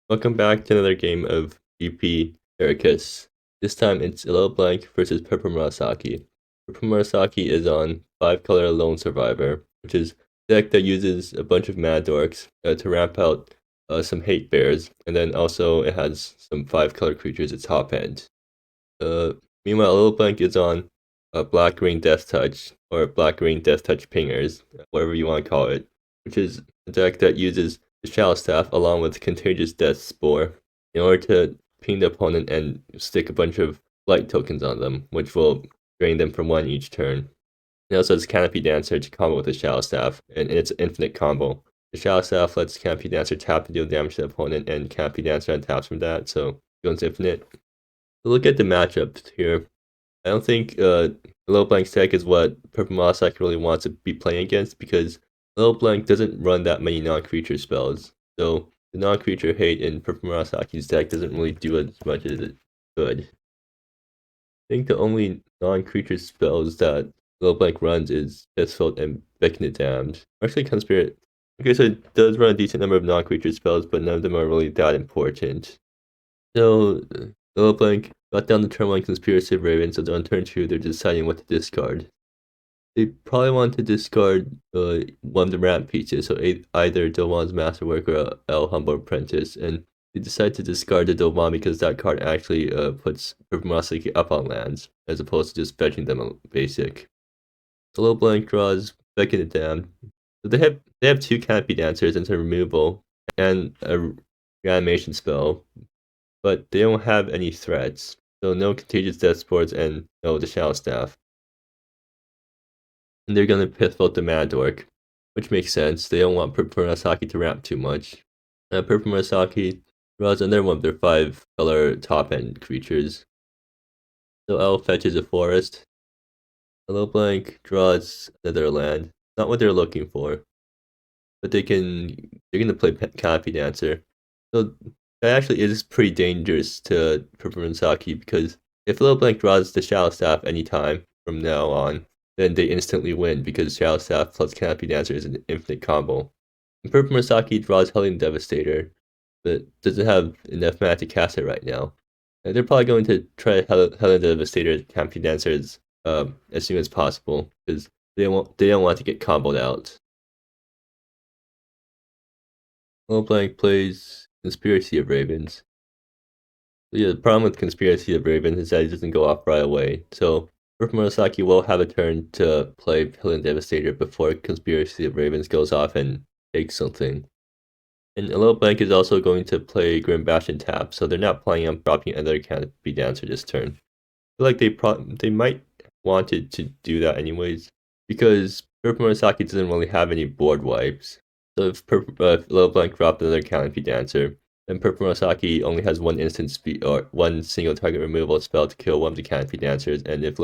Welcome back to another game of GP Caracas. This time it's ALittleBlank versus Purplemurasaki. Purplemurasaki is on 5-color Lone Survivor, which is a deck that uses a bunch of Mad Dorks to ramp out some Hate Bears, and then also it has some 5-color creatures at top end. Meanwhile, ALittleBlank is on Black-Green Deathtouch, or Black-Green Deathtouch Pingers, whatever you want to call it, which is a deck that uses the Shadow Staff along with Contagious Death Spore in order to ping the opponent and stick a bunch of light tokens on them, which will drain them from 1 each turn. It also has Canopy Dancer to combo with the Shadow Staff, and it's an infinite combo. The Shadow Staff lets Canopy Dancer tap to deal damage to the opponent, and Canopy Dancer untaps from that, so it goes infinite. Look at the matchups here. I don't think ALittleBlank's deck is what Purplemurasaki really wants to be playing against, because ALittleBlank doesn't run that many non-creature spells, so the non-creature hate in Purplemurasaki's deck doesn't really do as much as it could. I think the only non-creature spells that ALittleBlank runs is Fistfold and Becking the Damned. Actually, Conspirat. Okay, so it does run a decent number of non-creature spells, but none of them are really that important. So ALittleBlank got down the turn 1 Conspiracy of Raven, so on turn 2 they're deciding what to discard. They probably want to discard one of the ramp pieces, so either Dowan's Masterwork or El Humble Apprentice, and they decide to discard the Dowan because that card actually puts Purplemurasaki up on lands, as opposed to just fetching them a basic. So ALittleBlank draws Becking the Damned. So they have 2 Canopy Dancers into removal and a reanimation spell, but they don't have any threats. So no Contagious Death Spores and no the Shadow Staff. And they're gonna Pithfold the Mad Dork, which makes sense. They don't want Purplemurasaki to ramp too much. Purplemurasaki draws another one of their 5-color top-end creatures. So L fetches a forest. ALittleBlank draws another land. Not what they're looking for. But they're gonna play Canopy Dancer. So that actually is pretty dangerous to Purplemurasaki, because if ALittleBlank draws the Shadow Staff anytime from now on, then they instantly win, because Shadow Staff plus Canopy Dancer is an infinite combo. And Purplemurasaki draws Hellion Devastator, but doesn't have enough mana to cast it right now. And they're probably going to try Hellion Devastator Canopy Dancers as soon as possible, because they don't want to get comboed out. ALittleBlank plays Conspiracy of Ravens. So yeah, the problem with Conspiracy of Ravens is that it doesn't go off right away. So Purplemurasaki will have a turn to play Hellion Devastator before Conspiracy of Ravens goes off and takes something. And ALittleBlank is also going to play Grim Bastion tap, so they're not planning on dropping another Canopy Dancer this turn. I feel like they might wanted to do that anyways, because Purplemurasaki doesn't really have any board wipes. So if ALittleBlank dropped another Canopy Dancer, then Purplemurasaki only has 1 instant speed or 1 single target removal spell to kill one of the Canopy Dancers, and if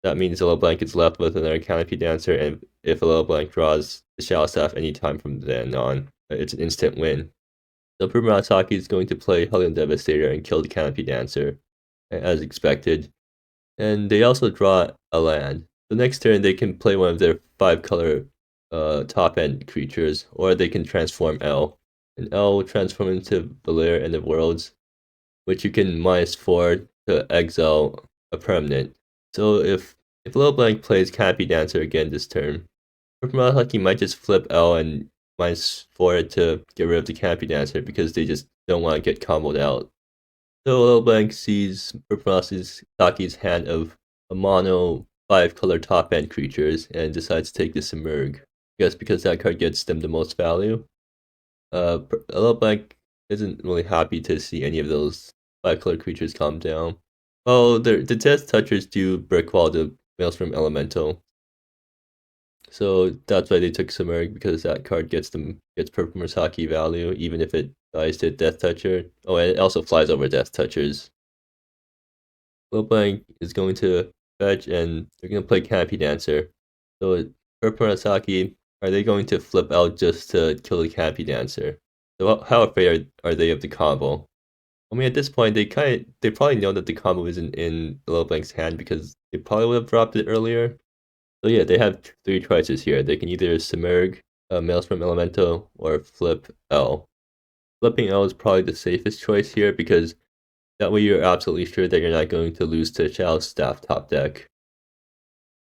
that means ALittleBlank is left with another Canopy Dancer, and if ALittleBlank draws the Shadow Staff anytime from then on, it's an instant win. So Purplemurasaki is going to play Hellion Devastator and kill the Canopy Dancer, as expected. And they also draw a land. The next turn they can play one of their 5-color top-end creatures, or they can transform L. And L will transform into Belair and the Worlds, which you can -4 to exile a permanent. So if ALittleBlank plays Canopy Dancer again this turn, Purplemurasaki might just flip L and -4 it to get rid of the Canopy Dancer, because they just don't want to get comboed out. So ALittleBlank sees Purplemurasaki's hand of a mono 5-color top-end creatures and decides to take the Submerge. I guess because that card gets them the most value. ALittleBlank isn't really happy to see any of those 5-color creatures calm down. Oh, the Deathtouchers do Brickwall the Maelstrom Elemental. So that's why they took Submerge, because that card gets Purplemurasaki value, even if it dies to Deathtoucher. Oh, and it also flies over Deathtouchers. ALittleBlank is going to fetch, and they're going to play Canopy Dancer. So Purplemurasaki, are they going to flip out just to kill the Canopy Dancer? So how afraid are they of the combo? I mean, at this point, they probably know that the combo isn't in ALittleBlank's hand, because they probably would have dropped it earlier. So yeah, they have 3 choices here. They can either Submerge Maelstrom Elemental or flip L. flipping L is probably the safest choice here because that way you're absolutely sure that you're not going to lose to Shadow Staff top deck.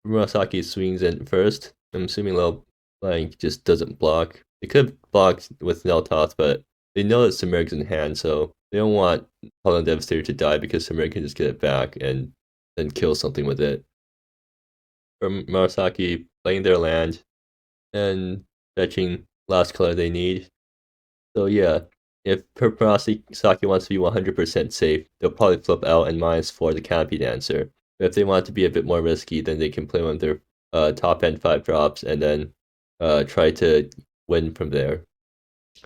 Murasaki swings in first. I'm assuming ALittleBlank just doesn't block. They could have blocked with Neltoth, but they know that Submerg's in hand, so they don't want Hollow Devastator to die because Submerg can just get it back and then kill something with it. From Murasaki playing their land and fetching last color they need. So yeah, if Purplemurasaki wants to be 100% safe, they'll probably flip out and -4 the Canopy Dancer. But if they want to be a bit more risky, then they can play one of their top end 5 drops and then try to win from there.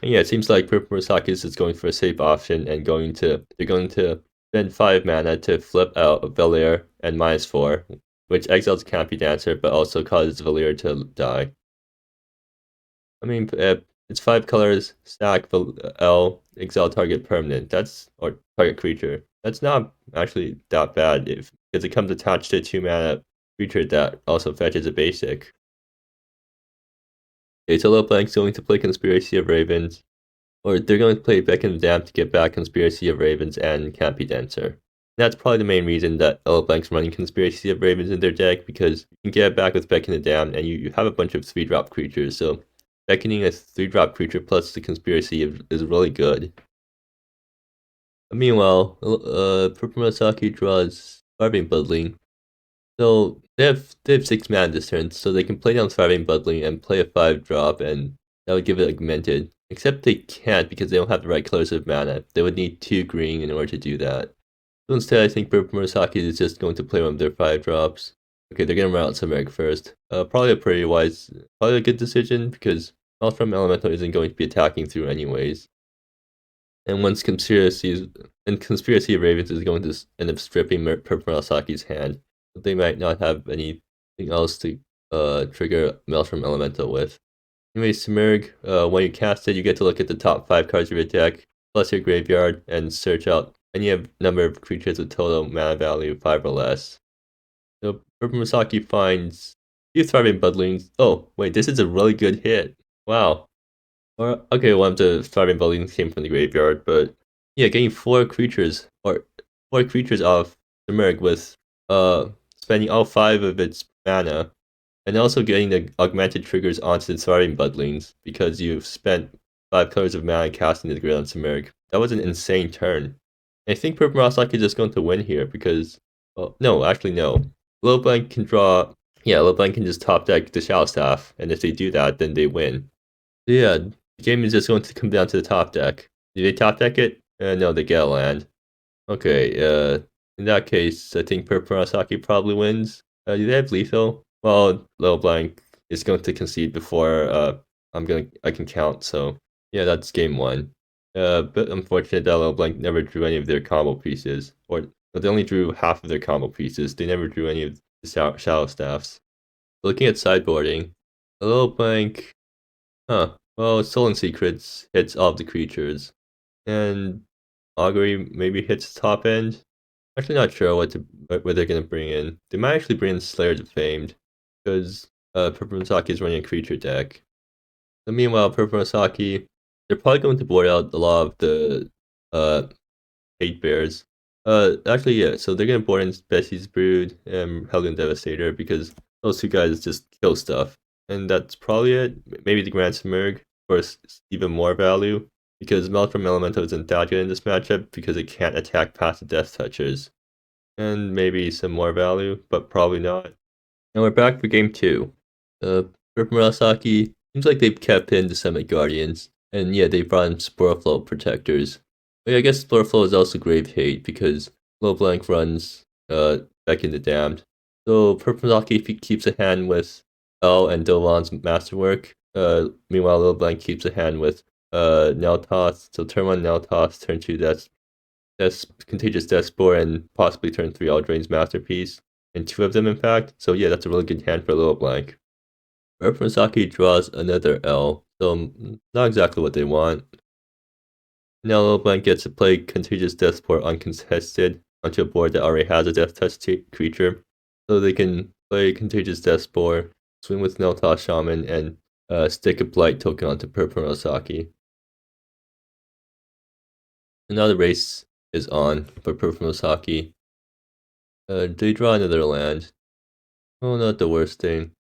And yeah, it seems like Purplemurasaki is going for a safe option and they're going to spend 5 mana to flip out Valier and -4, which exiles Canopy Dancer but also causes Valier to die. I mean, it's 5 colors, stack L, exile target permanent. Or target creature. That's not actually that bad because it comes attached to a 2 mana creature that also fetches a basic. Okay, so ALittleBlank's going to play Conspiracy of Ravens, or they're going to play Beck and the Dam to get back Conspiracy of Ravens and Canopy Dancer. And that's probably the main reason that ALittleBlank's running Conspiracy of Ravens in their deck, because you can get it back with Beck and the Dam, and you have a bunch of 3-drop creatures, so beckoning a 3-drop creature plus the Conspiracy is really good. Meanwhile, Purplemurasaki draws Thriving Budling. So they have 6 mana this turn, so they can play down Thriving Budling and play a 5-drop, and that would give it Augmented. Except they can't because they don't have the right colors of mana. They would need 2 green in order to do that. So instead, I think Purplemurasaki is just going to play one of their 5-drops. Okay, they're gonna run out Submerg first. Probably a good decision because Maelstrom Elemental isn't going to be attacking through anyways. And once Conspiracy of Ravens is going to end up stripping Purplemurasaki's hand, they might not have anything else to trigger Maelstrom Elemental with. Anyway, Submerg, when you cast it, you get to look at the top 5 cards of your deck, plus your graveyard, and search out any number of creatures with total mana value 5 or less. So Purplemurasaki finds a few Thriving Budlings. Oh, wait, this is a really good hit. Wow. Okay, one of the Thriving Budlings came from the graveyard, but yeah, getting 4 creatures off Submerg with spending all 5 of its mana, and also getting the augmented triggers onto the Thriving Budlings because you've spent 5 colors of mana casting the grid on Submerg. That was an insane turn. I think Purplemurasaki is just going to win here because, well, no, actually no. ALittleBlank can draw. Yeah, ALittleBlank can just top deck the Shadow Staff, and if they do that, then they win. So yeah, the game is just going to come down to the top deck. Do they top deck it? No, they get a land. Okay, in that case, I think Purplemurasaki probably wins. Do they have lethal? Well, ALittleBlank is going to concede before I can count. So yeah, that's game 1. But unfortunate that ALittleBlank never drew any of their combo pieces, or they only drew half of their combo pieces. They never drew any of the Shadow Staffs. Looking at sideboarding, ALittleBlank, well, Stolen Secrets hits all of the creatures, and Augury maybe hits top end. Actually, not sure what they're gonna bring in. They might actually bring in Slayer Defamed, because Purplemurasaki is running a creature deck. So meanwhile, Purplemurasaki, they're probably going to board out a lot of the Hate Bears. Actually, yeah. So they're gonna board in Bessie's Brood and Helgen Devastator because those 2 guys just kill stuff, and that's probably it. Maybe the Grand Submerg for even more value because Maelstrom Elemental isn't that good in this matchup because it can't attack past the Deathtouchers, and maybe some more value, but probably not. And we're back for game 2. Purplemurasaki seems like they've kept in the Summit Guardians, and yeah, they brought in Sporeflow Protectors. But yeah, I guess Sporeflow is also Grave Hate because ALittleBlank runs Beck in the Damned. So Purplemurasaki keeps a hand with L and Dovan's Masterwork. Meanwhile, ALittleBlank keeps a hand with Neltoth. So turn 1 Neltoth, turn 2 that's Contagious Death Spore, and possibly turn 3 Eldraine's Masterpiece. And 2 of them, in fact. So yeah, that's a really good hand for ALittleBlank. Purplemurasaki draws another L, so not exactly what they want. Now ALittleBlank gets to play Contagious Death Spore uncontested onto a board that already has a Deathtouch creature. So they can play Contagious Death Spore, swing with Neltoth Shaman, and stick a Blight token onto Purplemurasaki. And now the race is on for Purplemurasaki. They draw another land. Oh, not the worst thing.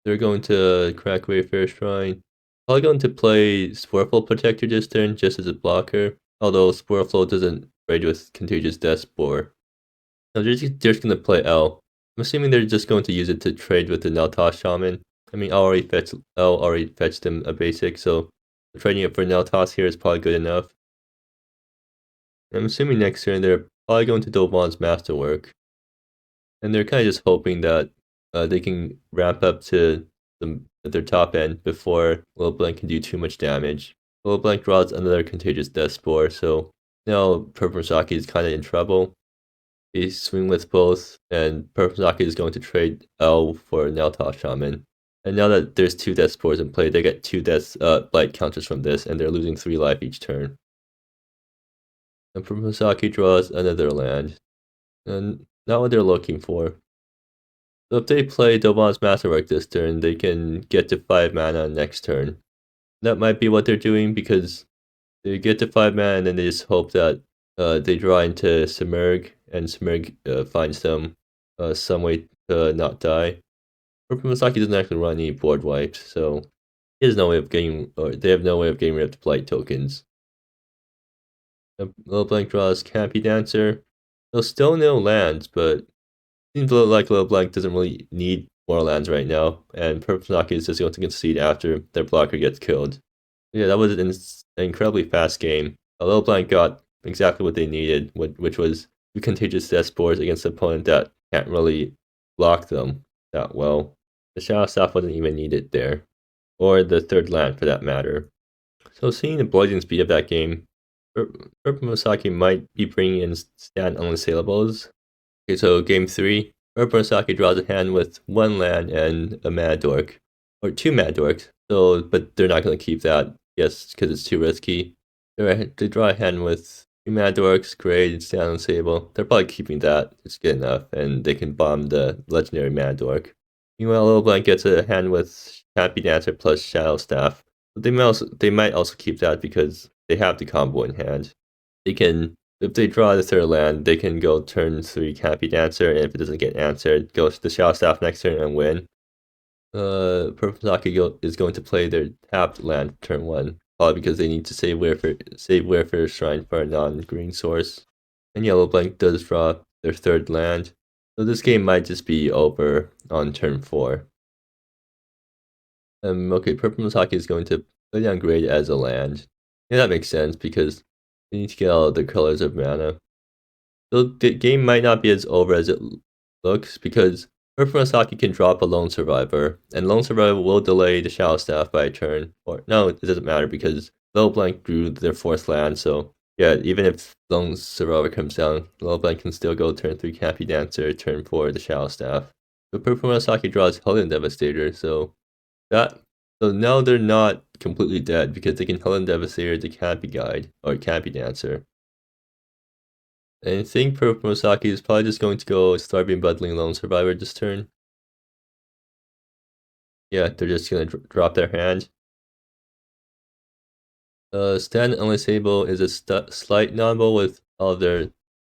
They're going to crack Wayfarer Shrine. Probably going to play Sporeful Protector this turn just as a blocker. Although Sporeful doesn't raid with Contagious Death Spore. No, they're just going to play L. I'm assuming they're just going to use it to trade with the Deathtouch Shaman. I mean, L already fetched them a basic, so trading it for Deathtouch here is probably good enough. I'm assuming next turn they're probably going to Dobon's Masterwork. And they're kind of just hoping that they can ramp up to their top end before ALittleBlank can do too much damage. ALittleBlank draws another Contagious Death Spore, so now Purplemurasaki is kind of in trouble. They swing with both, and Purplemurasaki is going to trade L for Deathtouch Shaman. And now that there's 2 Death Spores in play, they get 2 Blight counters from this, and they're losing 3 life each turn. And Purplemurasaki draws another land. And not what they're looking for. So if they play Dobon's Masterwork this turn, they can get to 5 mana next turn. That might be what they're doing because they get to 5 mana and then they just hope that they draw into Submerg and Submerg finds them some way to not die. Purplemurasaki doesn't actually run any board wipes, so he has no way of getting, or they have no way of getting rid of the Blight tokens. ALittleBlank draws Campy Dancer. There's still no lands, but seems like ALittleBlank doesn't really need more lands right now, and Purplemurasaki is just going to concede after their blocker gets killed. Yeah, that was an incredibly fast game. ALittleBlank got exactly what they needed, which was 2 Contagious Death Spores against an opponent that can't really block them that well. The Shadow Staff wasn't even needed there, or the 3rd land for that matter. So seeing the bludgeon speed of that game, Purplemurasaki might be bringing in stand unassailable. Okay, so game 3, Purplemurasaki draws a hand with 1 land and a Mad Dork, or 2 Mad Dorks. So, but they're not going to keep that, yes, because it's too risky. They draw a hand with 2 Mad Dorks, great, it's stand unstable. They're probably keeping that, it's good enough, and they can bomb the legendary Mad Dork. Meanwhile, ALittleBlank gets a hand with Happy Dancer plus Shadow Staff. But they might also keep that because they have the combo in hand. They can, if they draw the 3rd land, they can go turn 3 Campy Dancer, and if it doesn't get answered, go to the Shadow Staff next turn and win. Purplemurasaki is going to play their tapped land turn 1, probably because they need to save Wayfarer Shrine for a non-green source. And ALittleBlank does draw their 3rd land, so this game might just be over on turn 4. Okay, Purplemurasaki is going to play down Grade as a land. Yeah, that makes sense because they need to get all the colors of mana. So the game might not be as over as it looks because Purplemurasaki can drop a Lone Survivor, and Lone Survivor will delay the Shadow Staff by a turn. Or no, it doesn't matter because ALittleBlank drew their 4th land, so yeah, even if Lone Survivor comes down, ALittleBlank can still go turn 3 Campy Dancer, turn 4 the Shadow Staff. But Purplemurasaki draws Hellion Devastator, so now they're not completely dead because they can Hellion Devastator the Campy Guide or Campy Dancer. And I think Purplemurasaki is probably just going to go Starving Bundling Lone Survivor this turn. Yeah, they're just gonna drop their hand. Stand Unless-Able is a slight non-bow with all of their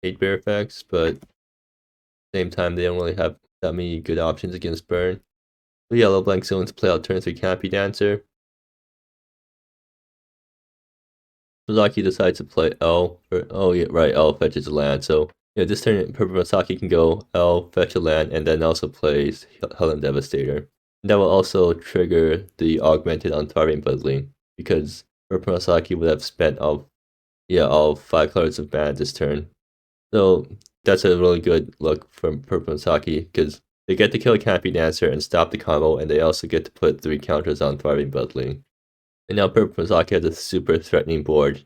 8 bear effects, but at the same time they don't really have that many good options against burn. So yeah, ALittleBlank's going to play out turn 3 Campy Dancer. Purplemurasaki decides to play L. Oh yeah, right, L fetches a land. So yeah, this turn Purplemurasaki can go L, fetch a land, and then also plays Hellion Devastator. And that will also trigger the augmented on Starving Bundling because Purplemurasaki would have spent all 5 colors of mana this turn. So that's a really good look from Purplemurasaki because they get to kill a Campy Dancer and stop the combo, and they also get to put 3 counters on Starving Bundling. And now Purplemurasaki has a super threatening board.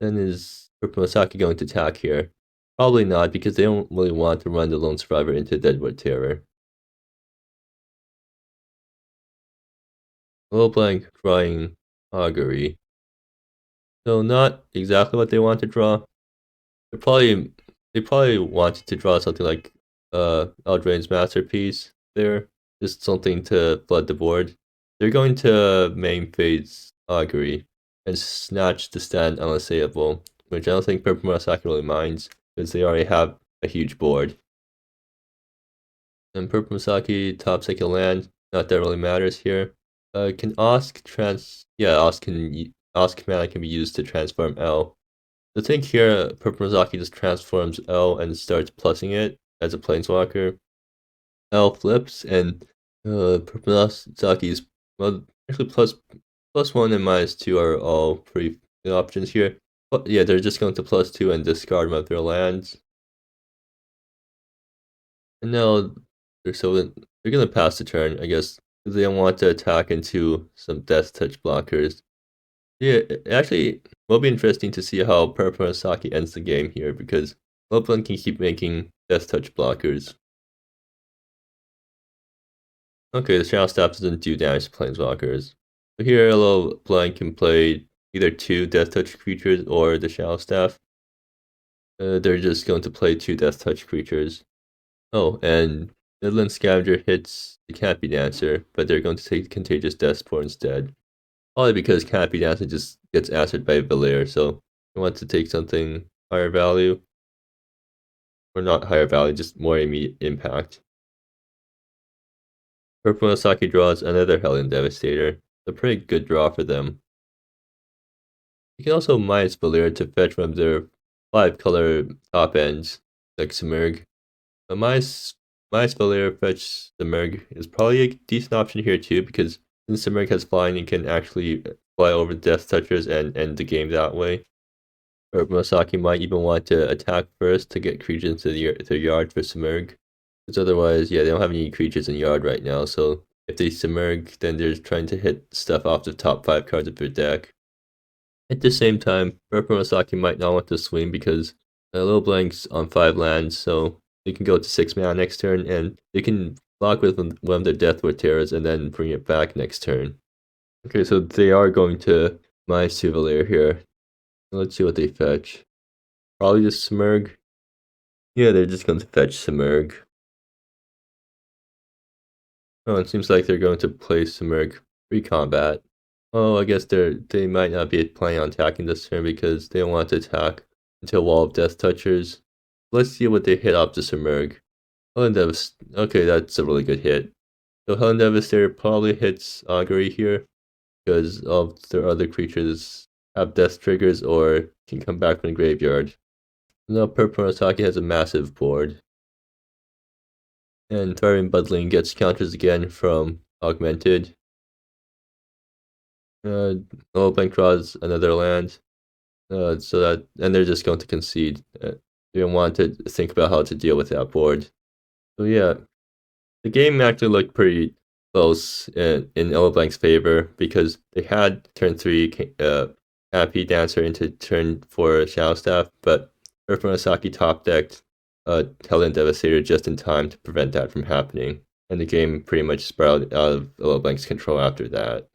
Then is Purplemurasaki going to attack here? Probably not, because they don't really want to run the Lone Survivor into Deadwood Terror. ALittleBlank drawing Augury. So not exactly what they want to draw. They probably wanted to draw something like Eldraine's Masterpiece there. Just something to flood the board. They're going to main phase Augury. and snatch the stand unassailable, which I don't think Purplemurasaki really minds, because they already have a huge board. And Purplemurasaki top second land, not that really matters here. Can Osk Osk command can be used to transform L. The thing here, Purplemurasaki just transforms L and starts plussing it as a planeswalker. L flips, and Purplemurasaki's, well, actually +1 and -2 are all pretty good options here. But yeah, they're just going to +2 and discard one of their lands. And now they're gonna pass the turn, I guess, because they don't want to attack into some Deathtouch blockers. Yeah, it actually will be interesting to see how Purplemurasaki ends the game here, because ALittleBlank can keep making Deathtouch blockers. Okay, the Shadow Staff doesn't do damage to planeswalkers. So here, ALittleBlank can play either 2 Deathtouch creatures or the Shadow Staff. They're just going to play 2 Deathtouch creatures. Oh, and Midland Scavenger hits the Canopy Dancer, but they're going to take Contagious Death Spore instead. Probably because Canopy Dancer just gets answered by Valier, so I want to take something higher value. Or not higher value, just more immediate impact. Purplemurasaki draws another Hellion Devastator. A pretty good draw for them. You can also minus Valier to fetch one of their 5-color top ends, like Submerg. But minus Valier fetch Submerg is probably a decent option here too, because since Submerg has flying, it can actually fly over Deathtouchers and end the game that way. Purplemurasaki might even want to attack first to get creatures into their yard for Submerg. Because otherwise, yeah, they don't have any creatures in yard right now, so if they Submerg, then they're trying to hit stuff off the top 5 cards of their deck. At the same time, Purplemurasaki might not want to swing because ALittleBlank's on 5 lands, so they can go to 6 mana next turn, and they can block with one of their Deathward Terrors and then bring it back next turn. Okay, so they are going to minus 2 Valier here. Let's see what they fetch. Probably just Submerg. Yeah, they're just going to fetch Submerg. Oh, it seems like they're going to play Submerg pre-combat. Oh, I guess they might not be planning on attacking this turn because they don't want to attack until Wall of Deathtouchers. Let's see what they hit off the Submerg. Hellion Devastator. Okay, that's a really good hit. So Hellion Devastator probably hits Augury here because all of their other creatures have death triggers or can come back from the graveyard. Now Purplemurasaki has a massive board. And Thriving Budling gets counters again from Augmented. ALittleBlank draws another land. And they're just going to concede. They don't want to think about how to deal with that board. So yeah, the game actually looked pretty close in ALittleBlank's favor because they had turn 3 Canopy Dancer into turn 4 Shadow Staff, but Purplemurasaki top decked Hellion Devastator just in time to prevent that from happening, and the game pretty much spiraled out of ALittleBlank's control after that.